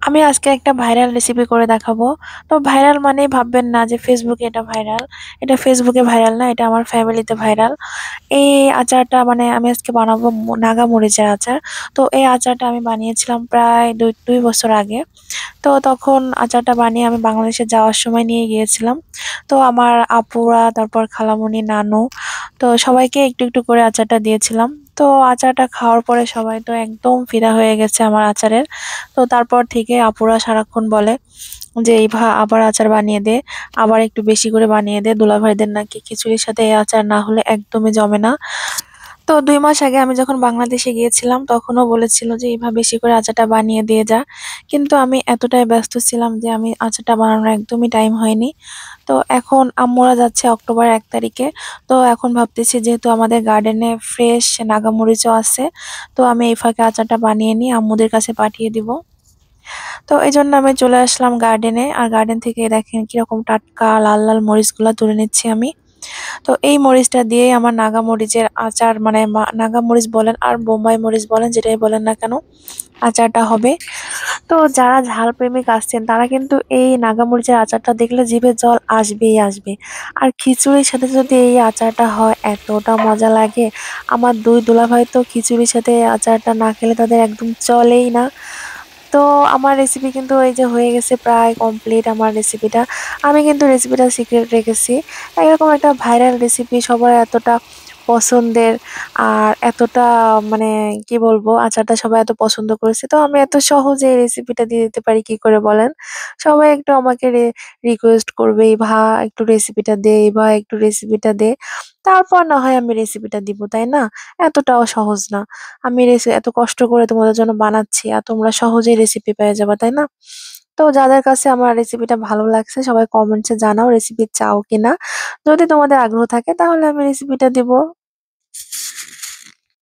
আমি আজকে একটা ভাইরাল রেসিপি করে দেখাবো। তো ভাইরাল মানেই ভাববেন না যে ফেসবুকে এটা ভাইরাল। এটা ফেসবুকে ভাইরাল না, এটা আমার ফ্যামিলিতে ভাইরাল। এই আচারটা মানে আমি আজকে বানাবো নাগা মরিচের আচার। তো এই আচারটা আমি বানিয়েছিলাম প্রায় ২ বছর আগে। তো তখন আচারটা বানিয়ে আমি বাংলাদেশে যাওয়ার সময় নিয়ে গিয়েছিলাম। তো আমার আপুরা, তারপর খালামণি, নানু, তো সবাইকে একটু একটু করে আচারটা দিয়েছিলাম। তো আচারটা খাওয়ার পরে সবাই তো একদম ফিদা হয়ে গেছে আমার আচারের। তো তারপর থেকে আপুরা সারাক্ষণ বলে যে আবার আচার বানিয়ে দে, আবার একটু বেশি করে বানিয়ে দে, দুলাভাইদের নাকি খিচুড়ির সাথে এই আচার না হলে একদমই জমে না। তো ২ মাস আগে আমি যখন বাংলাদেশে গিয়েছিলাম তখনও বলেছিল যে এভাবে বেশি করে আচারটা বানিয়ে দিয়ে যা। কিন্তু আমি এতটাই ব্যস্ত ছিলাম যে আমি আচারটা বানানোর একদমই টাইম হয়নি। তো এখন আম্মুরা যাচ্ছে অক্টোবর ১ তারিখে। তো এখন ভাবতেছি যেহেতু আমাদের গার্ডেনে ফ্রেশ নাগামরিচও আছে, তো আমি এই ফাঁকে আচারটা বানিয়ে নিয়ে আম্মুদের কাছে পাঠিয়ে দিব। তো এজন্য আমি চলে আসলাম গার্ডেনে। আর গার্ডেন থেকে দেখেন কিরকম টাটকা লাল লাল মরিচগুলা তুলে নিচ্ছি আমি। তো এই মরিচটা দিয়েই আমার নাগা মরিচের আচার মানে নাগা মরিচ বলেন আর বোম্বাই মরিচ বলেন, যেটাই বলেন না কেন, আচারটা হবে। তো যারা ঝাল প্রেমিক আছেন তারা কিন্তু এই নাগা মরিচের আচারটা দেখলে জিভে জল আসবেই আসবে। আর খিচুড়ির সাথে যদি এই আচারটা হয় এতটা মজা লাগে। আমার ২ দুলাভাই তো খিচুড়ির সাথে এই আচারটা না খেলে তাদের একদম চলেই না। তো আমার রেসিপি কিন্তু এই যে হয়ে গেছে, প্রায় কমপ্লিট আমার রেসিপিটা। আমি কিন্তু রেসিপিটা সিক্রেট রেখেছি। এরকম একটা ভাইরাল রেসিপি সবার এতটা পছন্দের, আর এতটা মানে কি বলবো, আচারটা সবাই এত পছন্দ করেছে। তো আমি এত সহজে এই রেসিপিটা দিয়ে দিতে পারি কি করে বলেন? সবাই একটু আমাকে রিকোয়েস্ট করবেই, "ভা একটু রেসিপিটা দে, ভা একটু রেসিপিটা দে।" তারপর না হয় আমি রেসিপিটা দিব, তাই না? এতটাও সহজ না। আমি এত কষ্ট করে তোমাদের জন্য বানাচ্ছি আর তোমরা সহজেই রেসিপি পেয়ে যাবা, তাই না? তো যাদের কাছে আমার রেসিপিটা ভালো লাগছে সবাই কমেন্টসে জানাও রেসিপি চাও কিনা। যদি তোমাদের আগ্রহ থাকে তাহলে আমি রেসিপিটা দিব।